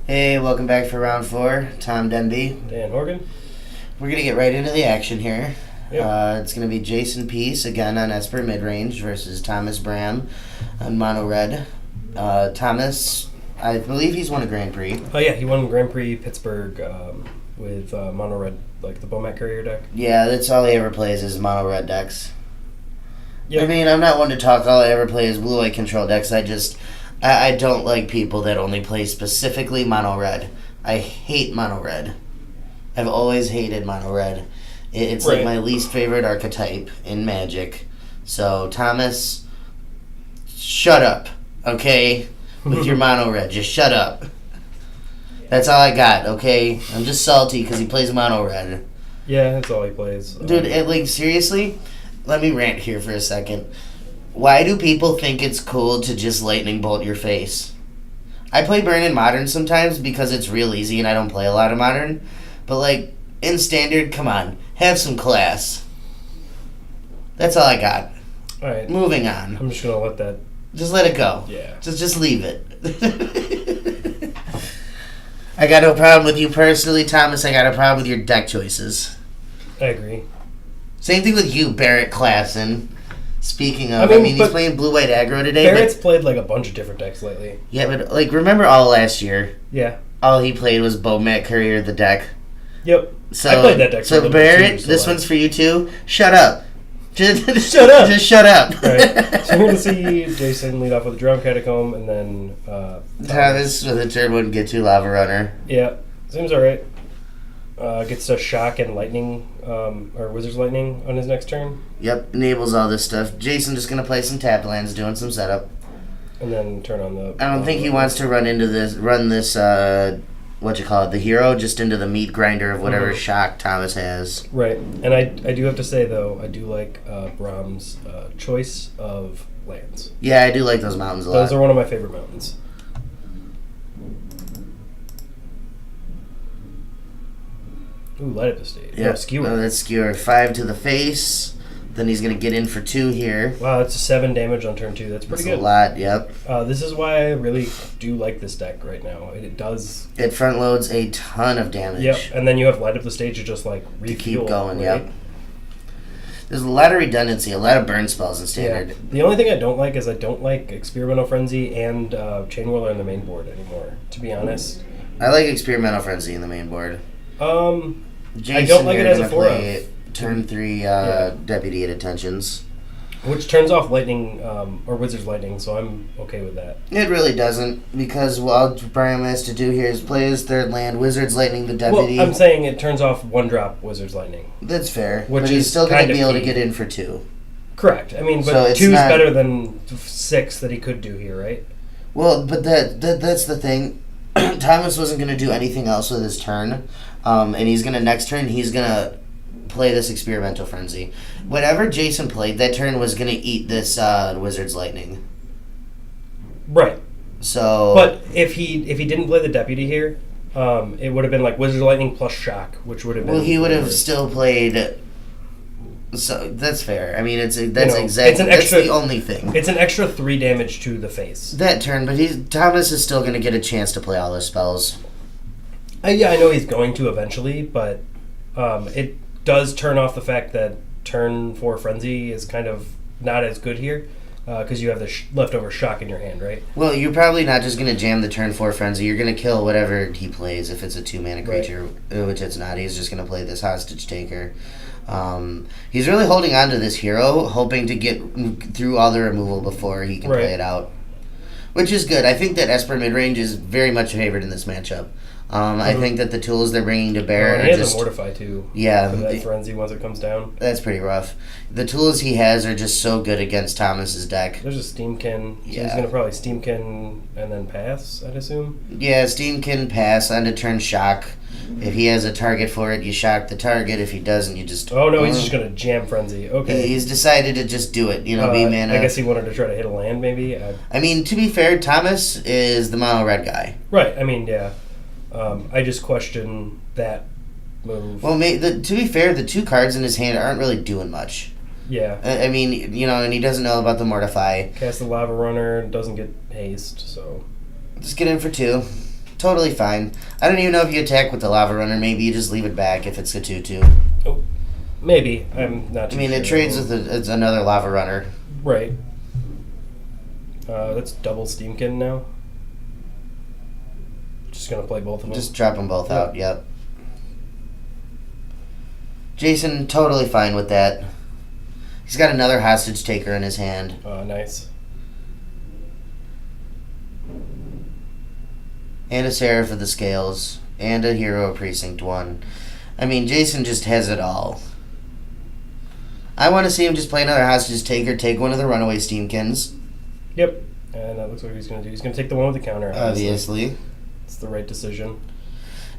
Hey, welcome back for round 4. Tom Denby. Dan Horgan. We're going to get right into the action here. Yep. It's going to be Jason Pease again on Esper Midrange versus Thomas Braham on Mono Red. Thomas, I believe he's won a Grand Prix. Oh, yeah, he won Grand Prix Pittsburgh with Mono Red, like the Bomat Courier deck. Yeah, that's all he ever plays is Mono Red decks. Yep. I mean, I'm not one to talk. All I ever play is Blue-White Control decks. I don't like people that only play specifically Mono Red. I hate Mono Red. I've always hated Mono Red. It's Right. like my least favorite archetype in Magic. So, Thomas, shut up, okay? With your Mono Red. Just shut up. That's all I got, okay? I'm just salty because he plays Mono Red. Yeah, that's all he plays. Dude, seriously? Let me rant here for a second. Why do people think it's cool to just lightning bolt your face? I play Burn in Modern sometimes because it's real easy and I don't play a lot of Modern. But, in Standard, come on. Have some class. That's all I got. All right. Moving on. I'm just going to let that... Just let it go. Yeah. Just leave it. I got no problem with you personally, Thomas. I got a problem with your deck choices. I agree. Same thing with you, Barrett Klassen. Speaking of, he's playing Blue-White Aggro today. Barrett's played, a bunch of different decks lately. Yeah, but, remember all last year? Yeah. All he played was Bomat Courier, the deck. Yep. So, I played that deck for a So, little bit Barrett, too, this one's for you, too. Shut up. Just shut up. Just shut up. Right. So we're going to see Jason lead off with a Drum Catacomb, and then... Thomas with a turn 1 get 2 Lava Runner. Yeah. Seems alright. Gets to Shock and Lightning, or Wizard's Lightning on his next turn. Yep, enables all this stuff. Jason just going to play some tap lands, doing some setup. And then turn on the... I don't think he wants to run this, the hero, just into the meat grinder of whatever shock Thomas has. Right. And I do have to say, though, I do like Braham's choice of lands. Yeah, I do like those mountains a lot. Those are one of my favorite mountains. Ooh, light up the stage. Yeah, Skewer. Oh, that's Skewer. 5 to the face. Then he's going to get in for 2 here. Wow, that's a 7 damage on turn 2. That's pretty good. That's a lot, yep. This is why I really do like this deck right now. It does... It front loads a ton of damage. Yep, and then you have light up the stage to just, refuel. To keep going, right? yep. There's a lot of redundancy, a lot of burn spells in Standard. Yeah. The only thing I don't like is I don't like Experimental Frenzy and Chain Whirler in the main board anymore, to be honest. I like Experimental Frenzy in the main board. Jason, I don't like it as a 4 turn 3 Deputy at Attentions. Which turns off Lightning, or Wizard's Lightning, so I'm okay with that. It really doesn't, because all Braham has to do here is play his 3rd land, Wizard's Lightning the Deputy. Well, I'm saying it turns off 1-drop Wizard's Lightning. That's fair, Which but he's is still going kind to of be able to key. get in for 2. Correct. I mean, but So it's 2 is not- better than 6 that he could do here, right? Well, but that's the thing. Thomas wasn't going to do anything else with his turn, and he's going to next turn, he's going to play this Experimental Frenzy. Whatever Jason played that turn was going to eat this Wizard's Lightning. Right. So, But if he didn't play the Deputy here, it would have been Wizard's Lightning plus Shock, which would have been... well, he would have still played... So, that's fair. I mean, that's extra, that's the only thing. It's an extra 3 damage to the face. That turn, but Thomas is still going to get a chance to play all his spells. Yeah, I know he's going to eventually, but it does turn off the fact that turn 4 Frenzy is kind of not as good here, because you have the leftover Shock in your hand, right? Well, you're probably not just going to jam the turn 4 Frenzy. You're going to kill whatever he plays if it's a 2-mana creature, which it's not. He's just going to play this Hostage Taker. He's really holding on to this hero, hoping to get through all the removal before he can play it out. Which is good. I think that Esper Midrange is very much favored in this matchup. I think that the tools they're bringing to bear and he are has just... a Mortify, too. Yeah. For that Frenzy once it comes down. That's pretty rough. The tools he has are just so good against Thomas's deck. There's a Steamkin. So he's going to probably Steamkin and then pass, I'd assume? Yeah, Steamkin pass on to turn Shock. If he has a target for it, you shock the target. If he doesn't, you just... Oh, no, he's just going to jam Frenzy. Okay. He's decided to just do it, be mana. I guess he wanted to try to hit a land, maybe? I mean, to be fair, Thomas is the mono red guy. Right, I mean, yeah. I just question that move. Well, to be fair, the 2 cards in his hand aren't really doing much. Yeah. I mean, and he doesn't know about the Mortify. Cast the Lava Runner, doesn't get haste, so... Just get in for 2. Totally fine. I don't even know if you attack with the Lava Runner. Maybe you just leave it back if it's a 2/2. Oh, maybe. I'm not too sure. It trades with it's another Lava Runner. Right. That's double Steamkin now. Just going to play both of them. Just drop them both out, yep. Jason, totally fine with that. He's got another Hostage Taker in his hand. Nice. And a Seraph of the Scales. And a Hero of Precinct 1. I mean, Jason just has it all. I want to see him just play another Hostage Taker, take one of the Runaway Steamkins. Yep. And that looks like what he's going to do. He's going to take the one with the counter. Obviously. It's the right decision.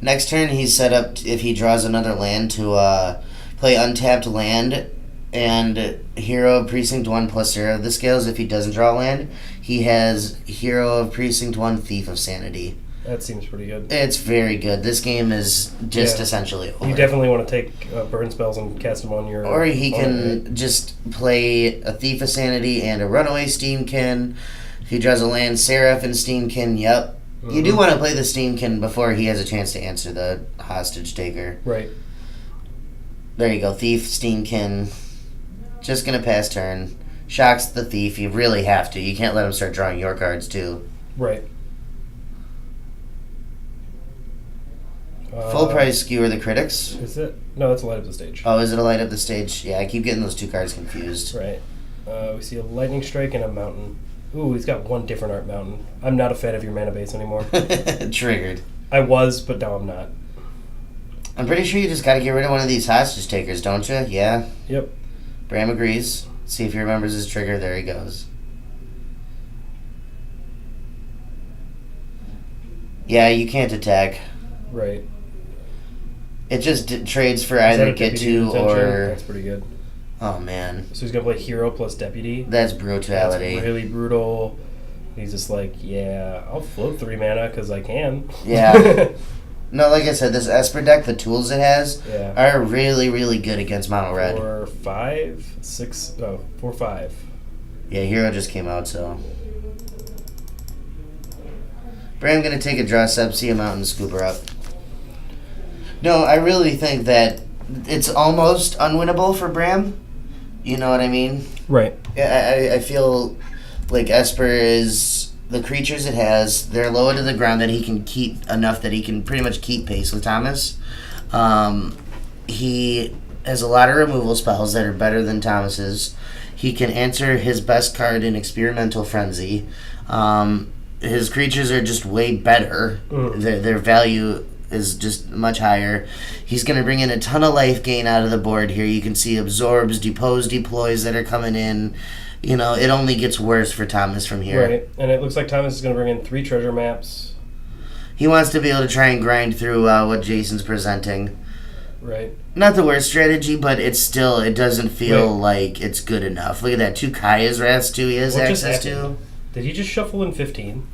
Next turn, he's set up, if he draws another land, to play Untapped Land and Hero of Precinct 1 plus Seraph of the Scales. If he doesn't draw land, he has Hero of Precinct 1, Thief of Sanity. That seems pretty good. It's very good. This game is just essentially over. You definitely want to take burn spells and cast them on your... Or he can just play a Thief of Sanity and a Runaway Steamkin. If he draws a land, Seraph and Steamkin, yep. Mm-hmm. You do want to play the Steamkin before he has a chance to answer the Hostage Taker. Right. There you go. Thief, Steamkin. Just going to pass turn. Shocks the Thief. You really have to. You can't let him start drawing your cards, too. Right. Full price Skewer the Critics. Is it? No, that's a Light Up the Stage. Oh, is it a Light Up the Stage? Yeah, I keep getting those two cards confused. Right. We see a Lightning Strike and a Mountain. Ooh, he's got one different art mountain. I'm not a fan of your mana base anymore. Triggered. I was, but now I'm not. I'm pretty sure you just got to get rid of one of these Hostage Takers, don't you? Yeah. Yep. Braham agrees. See if he remembers his trigger. There he goes. Yeah, you can't attack. Right. It just trades for either get to or... That's pretty good. Oh, man. So he's going to play Hero plus Deputy. That's brutality. That's really brutal. He's just like, yeah, I'll float 3 mana because I can. Yeah. No, like I said, this Esper deck, the tools it has, yeah, are really, really good against mono red. 4, 5, 6, 4, 5. Yeah, Hero just came out, so... Braham going to take a draw sub, see a mountain, scoop her up. No, I really think that it's almost unwinnable for Braham. You know what I mean? Right. I feel like Esper is... The creatures it has, they're low to the ground that he can keep enough that he can pretty much keep pace with Thomas. He has a lot of removal spells that are better than Thomas's. He can answer his best card in Experimental Frenzy. His creatures are just way better. Their value is just much higher. He's going to bring in a ton of life gain out of the board here. You can see absorbs, depose, deploys that are coming in. You know, it only gets worse for Thomas from here. Right, and it looks like Thomas is going to bring in 3 treasure maps. He wants to be able to try and grind through what Jason's presenting. Right. Not the worst strategy, but it's still, it doesn't feel like it's good enough. Look at that, 2 Kaya's Wraths too he has access to. Did he just shuffle in 15?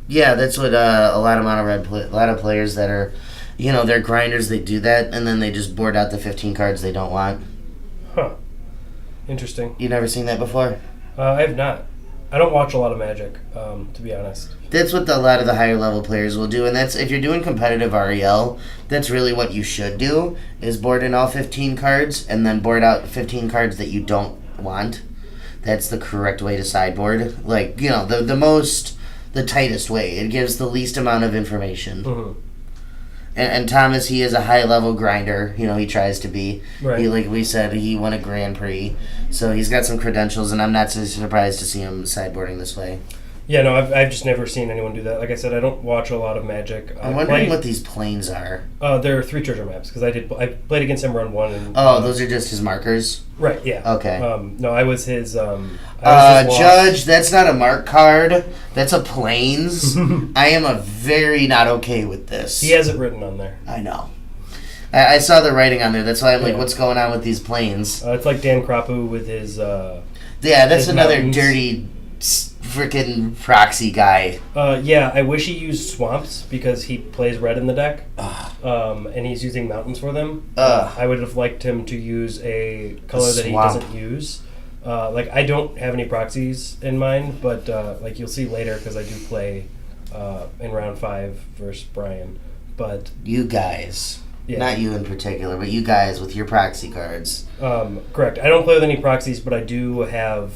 Yeah, that's what a lot of mono red, a lot of players that are, you know, they're grinders, they do that, and then they just board out the 15 cards they don't want. Huh. Interesting. You never seen that before? I have not. I don't watch a lot of Magic, to be honest. That's what a lot of the higher level players will do, and that's if you're doing competitive REL, that's really what you should do, is board in all 15 cards, and then board out 15 cards that you don't want. That's the correct way to sideboard. Like, you know, the tightest way. It gives the least amount of information. Mm-hmm. And Thomas, he is a high-level grinder. You know, he tries to be. Right. He, like we said, he won a Grand Prix. So he's got some credentials, and I'm not so surprised to see him sideboarding this way. Yeah, no, I've just never seen anyone do that. Like I said, I don't watch a lot of Magic. I'm wondering what these planes are. There are 3 treasure maps, because I played against him run 1. And, those are just his markers? Right, yeah. Okay. No, I was his... Judge, that's not a mark card. That's a planes. I am very not okay with this. He has it written on there. I know. I saw the writing on there. That's why I'm like, what's going on with these planes? It's like Dan Krapu with his... yeah, that's his another mountains. dirty freaking proxy guy. Yeah, I wish he used swamps because he plays red in the deck. And he's using mountains for them. I would have liked him to use a color that he doesn't use. Like, I don't have any proxies in mind, but like you'll see later, because I do play in round 5 versus Brian. But You guys. yeah. Not you in particular, but you guys with your proxy cards. Correct. I don't play with any proxies, but I do have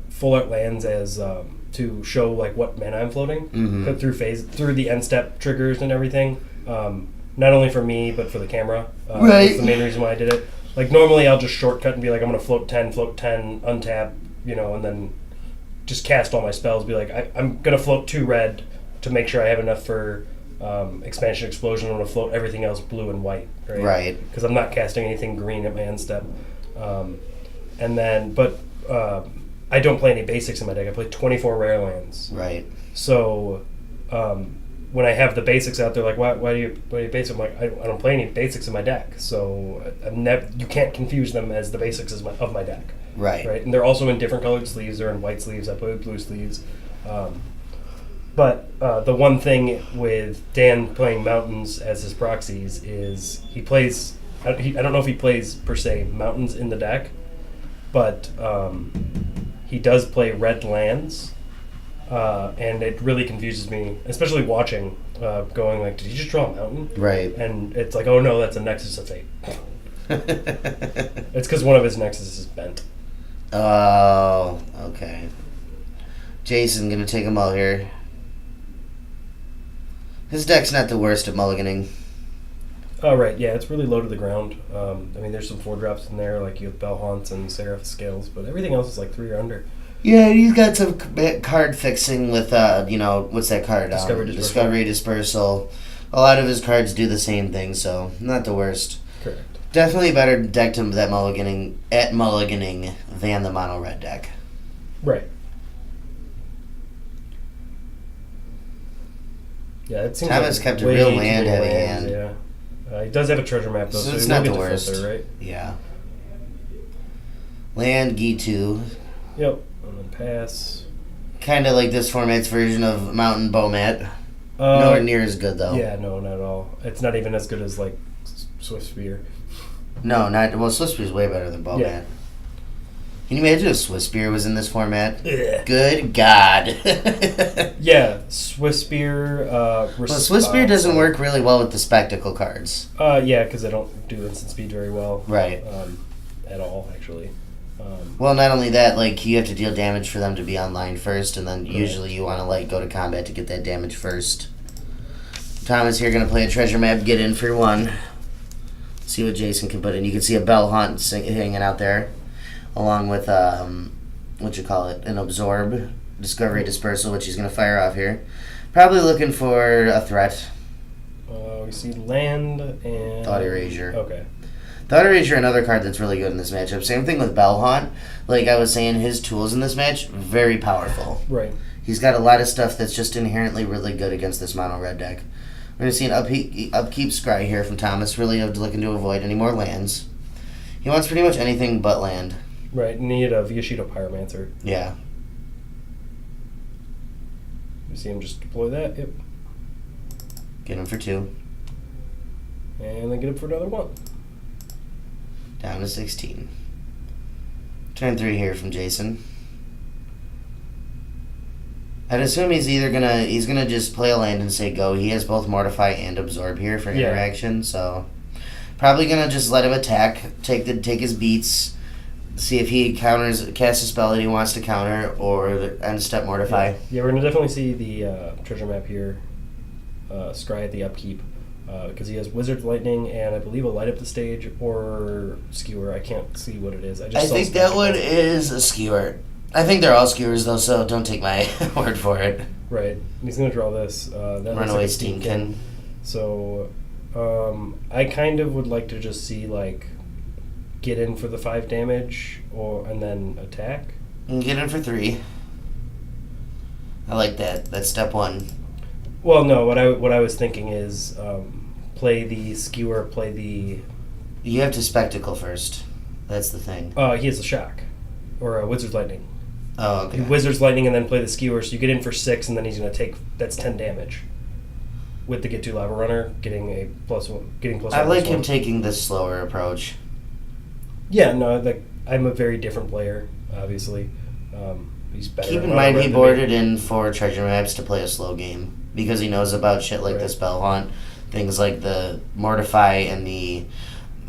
full art lands as to show like what mana I'm floating through the end step triggers and everything. Not only for me, but for the camera. Right. That's the main reason why I did it. Like normally, I'll just shortcut and be like, I'm gonna float 10, untap, and then just cast all my spells. Be like, I'm gonna float 2 red to make sure I have enough for expansion explosion. I'm gonna float everything else blue and white. Right. Because I'm not casting anything green at my end step. And then, but I don't play any basics in my deck. I play 24 rare lands. Right. So when I have the basics out there, like, why do you basics? I'm like, I don't play any basics in my deck. So you can't confuse them as the basics of my deck. Right. Right. And they're also in different colored sleeves. They're in white sleeves. I play with blue sleeves. But the one thing with Dan playing mountains as his proxies is he plays. I don't know if he plays per se mountains in the deck, but he does play red lands, and it really confuses me, especially watching, going like, did he just draw a mountain? Right. And it's like, oh no, that's a Nexus of Fate. It's because one of his Nexus is bent. Oh, okay. Jason gonna take them all here. His deck's not the worst at mulliganing. Oh, right, yeah, it's really low to the ground. I mean, there's some 4-drops in there, like you have Bell Haunts and Seraph Scales, but everything else is like 3 or under. Yeah, he's got some card fixing with, what's that card? Discovery Dispersal. A lot of his cards do the same thing, so not the worst. Correct. Definitely a better deck to mulliganing than the mono red deck. Right. Yeah, it seems Thomas like kept a way real too land many heavy lands, hand. Yeah. He does have a treasure map, though, so it's he not will the get worst. filter, right? Yeah. Land, G2. Yep. And then pass. Kind of like this format's version of Mountain Bowmat. Nowhere near as good, though. Yeah, no, not at all. It's not even as good as, like, Swift Spear. No, not... Well, Swiss Spear's way better than Bowmat. Yeah. Can you imagine if Swiss Spear was in this format? Ugh. Good God. Yeah, Swift Spear, Well, Swiss Spear doesn't work really well with the spectacle cards. Yeah, because they don't do instant speed very well. Right. At all, actually. Well, not only that, like, you have to deal damage for them to be online first, and then usually you want to, like, go to combat to get that damage first. Thomas here going to play a treasure map, get in for 1. See what Jason can put in. You can see a Bell Hunt hanging out there, along with, an Absorb, Discovery Dispersal, which he's going to fire off here. Probably looking for a threat. We see land and... Thought Erasure. Okay. Thought Erasure, another card that's really good in this matchup. Same thing with Bellhaunt. Like I was saying, his tools in this match, very powerful. Right. He's got a lot of stuff that's just inherently really good against this mono red deck. We're going to see an upkeep scry here from Thomas, really looking to avoid any more lands. He wants pretty much anything but land. Right, need a Yoshido Pyromancer. Yeah. You see him just deploy that? Yep. Get him for 2. And then get him for another 1. Down to 16. Turn 3 here from Jason. I'd assume he's gonna just play a land and say go. He has both Mortify and Absorb here for interaction, so probably gonna just let him attack, take his beats, see if he casts a spell that he wants to counter, or end step Mortify. Yeah, we're gonna definitely see the treasure map here, scry at the upkeep. Because he has Wizard's Lightning and I believe a Light Up the Stage or Skewer. I can't see what it is. I think that one is a Skewer. I think they're all Skewers though, so don't take my word for it. Right. He's going to draw this. Runaway Steamkin. So I kind of would like to just see, like, get in for the 5 damage and then attack. And get in for 3. I like that. That's step 1. Well, no, what I was thinking is play the Skewer, play the... You have to Spectacle first. That's the thing. He has a Shock. Or a Wizard's Lightning. Oh, okay. Wizard's Lightning and then play the Skewer, so you get in for 6 and then he's going to take... That's 10 damage. With the Get 2 Lava Runner, getting a +1. I like him taking this slower approach. Yeah, no, I'm a very different player, obviously. He's better. Keep in mind he boarded in 4 treasure maps to play a slow game. because he knows about shit like the Spell Haunt, things like the Mortify and the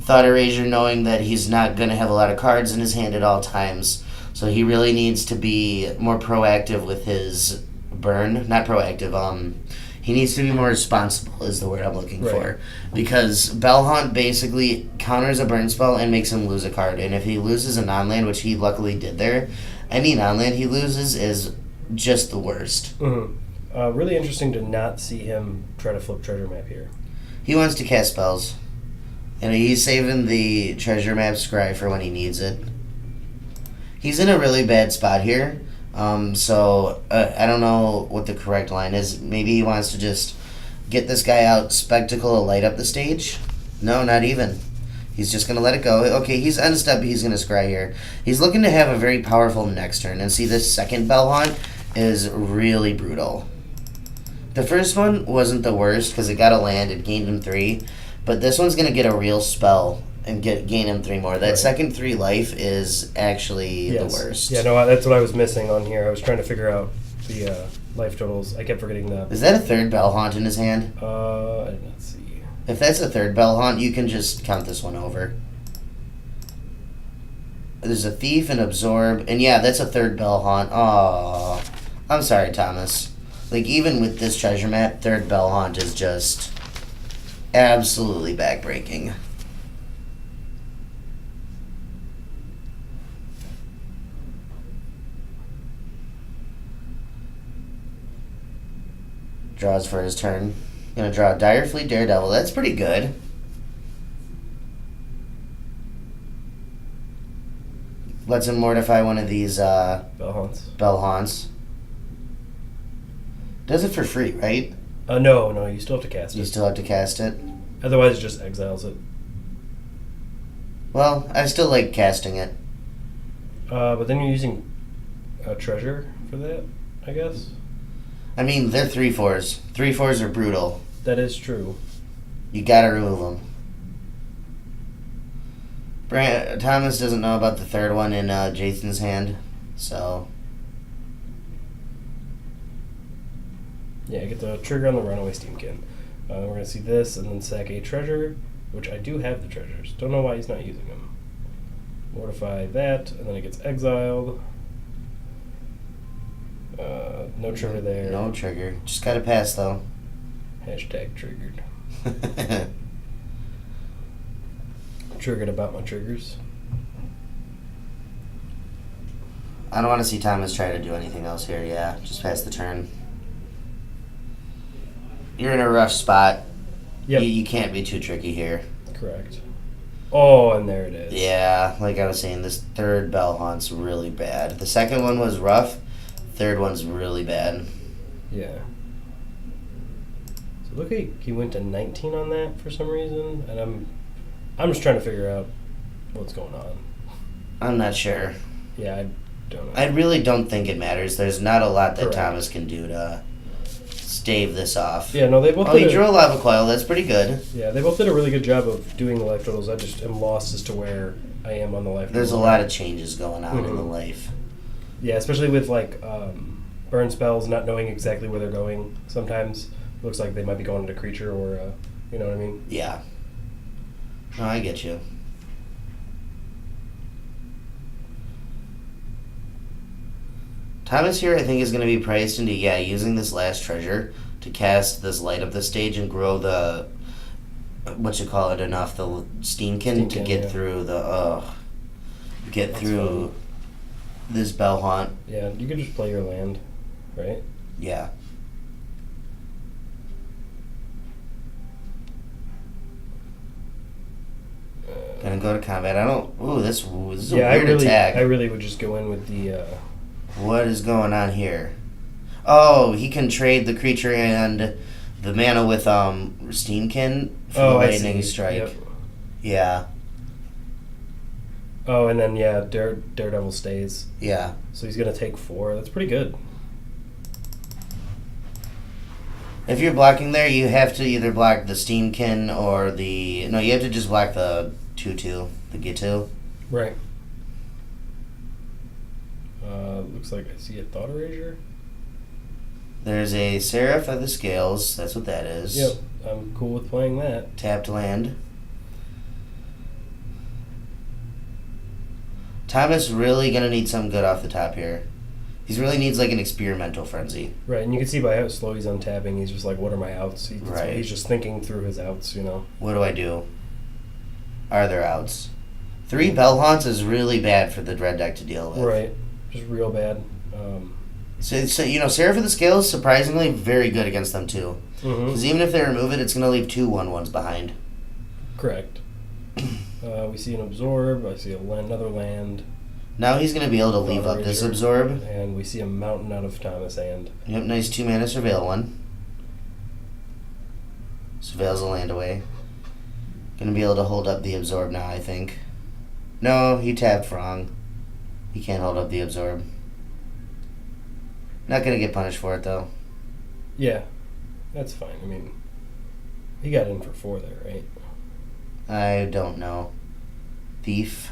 Thought Erasure, knowing that he's not going to have a lot of cards in his hand at all times. So he really needs to be more proactive with his burn. Not proactive, he needs to be more responsible is the word I'm looking for. Because Bell Haunt basically counters a burn spell and makes him lose a card. And if he loses a non-land, which he luckily did there, any non-land he loses is just the worst. Mm-hmm. Really interesting to not see him try to flip treasure map here. He wants to cast spells. And he's saving the treasure map scry for when he needs it. He's in a really bad spot here. So I don't know what the correct line is. Maybe he wants to just get this guy out, spectacle, light up the stage. No, not even. He's just going to let it go. Okay, he's unstep. He's going to scry here. He's looking to have a very powerful next turn. And see, this second Bell Haunt is really brutal. The first one wasn't the worst because it got a land. It gained him 3. But this one's going to get a real spell and gain him 3 more. That second 3 life is actually the worst. Yeah, no, that's what I was missing on here. I was trying to figure out the life totals. I kept forgetting the... Is that a third Bell Haunt in his hand? I did not see. If that's a third Bell Haunt, you can just count this one over. There's a Thief and Absorb. And yeah, that's a third Bell Haunt. Oh, I'm sorry, Thomas. Like, even with this treasure map, third Bell Haunt is just absolutely backbreaking. Draws for his turn. Gonna draw Direfleet Daredevil. That's pretty good. Lets him mortify one of these Bell Haunts. Does it for free, right? No, you still have to cast it. You still have to cast it? Otherwise it just exiles it. Well, I still like casting it. But then you're using a treasure for that, I guess? I mean, they're 3/4s. 3/4s are brutal. That is true. You gotta remove them. Thomas doesn't know about the third one in Jason's hand, so... Yeah, get the trigger on the Runaway Steamkin. We're going to see this and then sack a treasure, which I do have the treasures. Don't know why he's not using them. Mortify that, and then it gets exiled. No trigger there. No trigger. Just gotta pass, though. Hashtag triggered. Triggered about my triggers. I don't want to see Thomas try to do anything else here. Yeah, just pass the turn. You're in a rough spot. Yep. You can't be too tricky here. Correct. Oh, and there it is. Yeah, like I was saying, this third Bell Haunt's really bad. The second one was rough. Third one's really bad. Yeah. So look, he went to 19 on that for some reason, and I'm just trying to figure out what's going on. I'm not sure. Yeah, I don't know. I really don't think it matters. There's not a lot that Thomas can do to stave this off. Yeah, no, they both. Oh, he drew a Lava Coil. That's pretty good. Yeah, they both did a really good job of doing the life totals. I just am lost as to where I am on the life. There's a lot of changes going on in the life. Yeah, especially with like burn spells, not knowing exactly where they're going. Sometimes it looks like they might be going into creature or, you know what I mean? Yeah. No, I get you. Thomas here, I think, is going to be priced into, using this last treasure to cast this light up the stage and grow the, enough, the Steamkin to get through the, this Bell Haunt. Yeah, you could just play your land, right? Yeah. Gonna go to combat. This is a weird attack. I really would just go in with the... What is going on here? Oh, he can trade the creature and the mana with Steamkin for the lightning strike. Yep. Yeah. Oh, and then Daredevil stays. Yeah. So he's gonna take 4. That's pretty good. If you're blocking there, you have to either block the Steamkin or the... No, you have to just block the 2/2, the Gitu. Right. Looks like I see a Thought Erasure. There's a Seraph of the Scales. That's what that is. Yep, I'm cool with playing that. Tapped land. Thomas really gonna need something good off the top here. He really needs like an experimental frenzy. Right, and you can see by how slow he's untapping, he's just like, what are my outs? Right. He's just thinking through his outs, you know. What do I do? Are there outs? 3 Bell Haunts is really bad for the Dread deck to deal with. Right, just real bad. So you know, Seraph of the Scales is surprisingly very good against them too. Because even if they remove it, it's going to leave 2 1/1s behind. Correct. We see an Absorb. I see another land. Now he's going to be able to leave up this Absorb. And we see a Mountain out of Thomas' hand. Yep, nice 2-mana Surveil one. Surveils a land away. Going to be able to hold up the Absorb now, I think. No, he tapped wrong. He can't hold up the Absorb. Not going to get punished for it, though. Yeah, that's fine. I mean, he got in for 4 there, right? I don't know. Thief.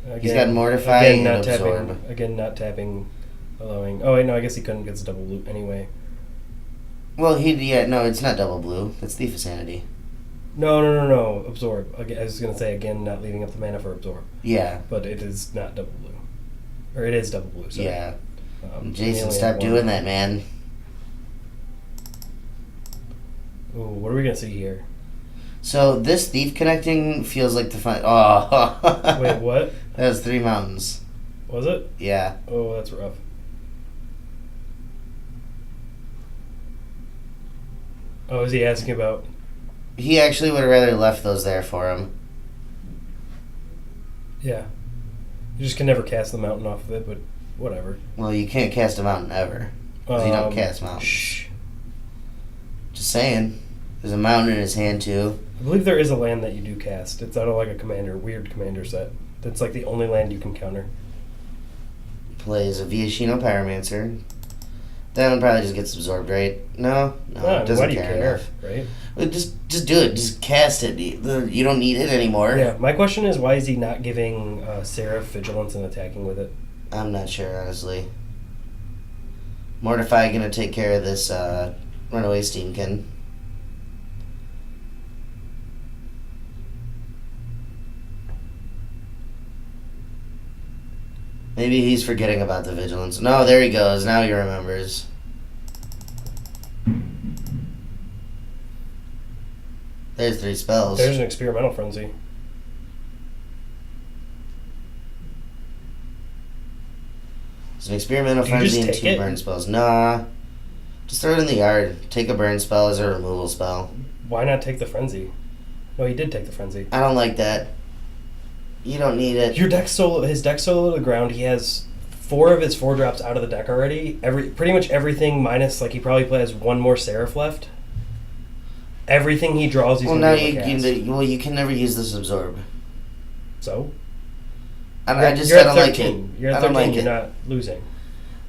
Again, He's got Mortify again, and not Absorb. tapping. Again, not tapping, allowing... Oh, wait, no, I guess he couldn't get the double loot anyway. Well, no, it's not double blue. That's Thief of Sanity. No. Absorb. I was going to say, again, not leaving up the mana for Absorb. Yeah. But it is not double blue. Or it is double blue, sorry. Yeah. Jason, Jason, stop doing that, man. Ooh, what are we going to see here? So, this Thief connecting feels like the fun... Oh. Wait, what? That was 3 mountains. Was it? Yeah. Oh, that's rough. Oh, is he asking about... He actually would have rather left those there for him. Yeah. You just can never cast the mountain off of it, but whatever. Well, you can't cast a mountain ever. Because you don't cast mountains. Shh. Just saying. There's a mountain in his hand, too. I believe there is a land that you do cast. It's out of like a weird commander set. That's like the only land you can counter. Plays a Viashino Pyromancer. That one probably just gets absorbed, right? No, it doesn't why do you care care, enough. right? Well, just do it. Just cast it. You don't need it anymore. Yeah, my question is, why is he not giving Seraph Vigilance and attacking with it? I'm not sure, honestly. Mortify gonna take care of this Runaway Steamkin. Maybe he's forgetting about the Vigilance. No, there he goes. Now he remembers. There's 3 spells. There's an Experimental Frenzy. It's an Experimental Do you Frenzy just and take 2 it? burn spells. Nah. Just throw it in the yard. Take a burn spell as a removal spell. Why not take the Frenzy? No, he did take the Frenzy. I don't like that. You don't need it. His deck solo to the ground. He has 4 of his 4-drops out of the deck already. Pretty much everything minus, like, he probably has 1 more Seraph left. Everything he draws, he's well, going now to be able to cast. you can never use this absorb. So? I You're don't like 13. it. You're at 13. I don't like You're it. not losing.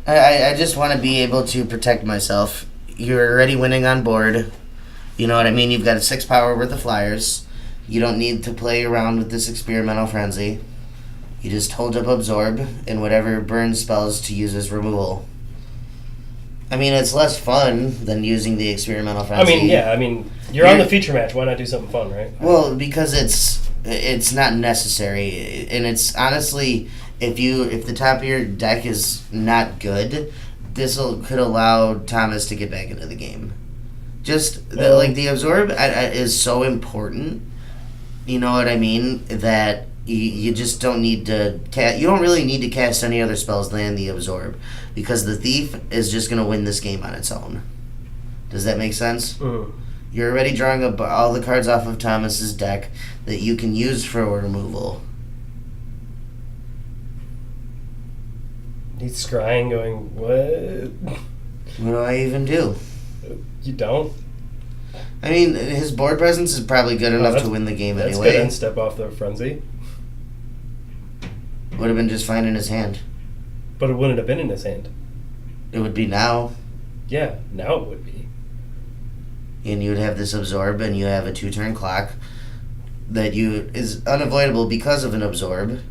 I just want to be able to protect myself. You're already winning on board. You know what I mean? You've got a 6 power worth of flyers. You don't need to play around with this Experimental Frenzy. You just hold up Absorb and whatever burn spells to use as removal. I mean, it's less fun than using the Experimental Frenzy. I mean, you're on the feature match. Why not do something fun, right? Well, because it's not necessary, and it's honestly, if the top of your deck is not good, could allow Thomas to get back into the game. The Absorb is so important. You know what I mean? That you just don't need to you don't really need to cast any other spells than the Absorb, because the Thief is just going to win this game on its own. Does that make sense? Mm. You're already drawing up all the cards off of Thomas's deck that you can use for removal. He's scrying, going, what? What do I even do? You don't? I mean, his board presence is probably good enough to win the game that's anyway. That's good, and step off the Frenzy. Would have been just fine in his hand. But it wouldn't have been in his hand. It would be now. Yeah, now it would be. And you would have this Absorb, and you have a 2-turn clock that is unavoidable because of an Absorb,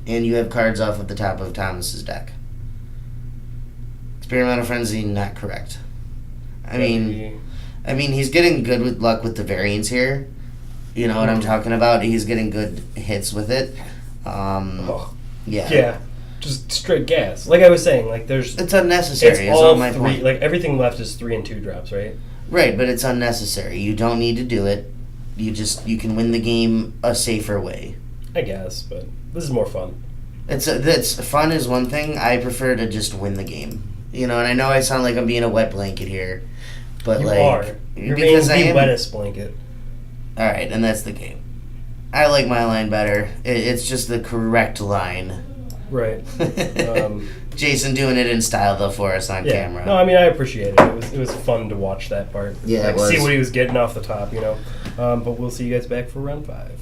and you have cards off of the top of Thomas's deck. Spearman of Frenzy, not correct. I mean, he's getting good with luck with the variants here. You know what I'm talking about? He's getting good hits with it. Yeah. Just straight gas. Like I was saying, like it's unnecessary. It's all my three. Point. Like everything left is 3 and 2 drops, right? Right, but it's unnecessary. You don't need to do it. You can win the game a safer way. I guess, but this is more fun. It's fun is one thing. I prefer to just win the game. You know, and I know I sound like I'm being a wet blanket here, but you like are. You're being the wettest blanket. All right, and that's the game. I like my line better. It's just the correct line. Right. Jason doing it in style though for us on camera. No, I mean I appreciate it. It was fun to watch that part. Yeah, like, see what he was getting off the top, you know. But we'll see you guys back for round 5.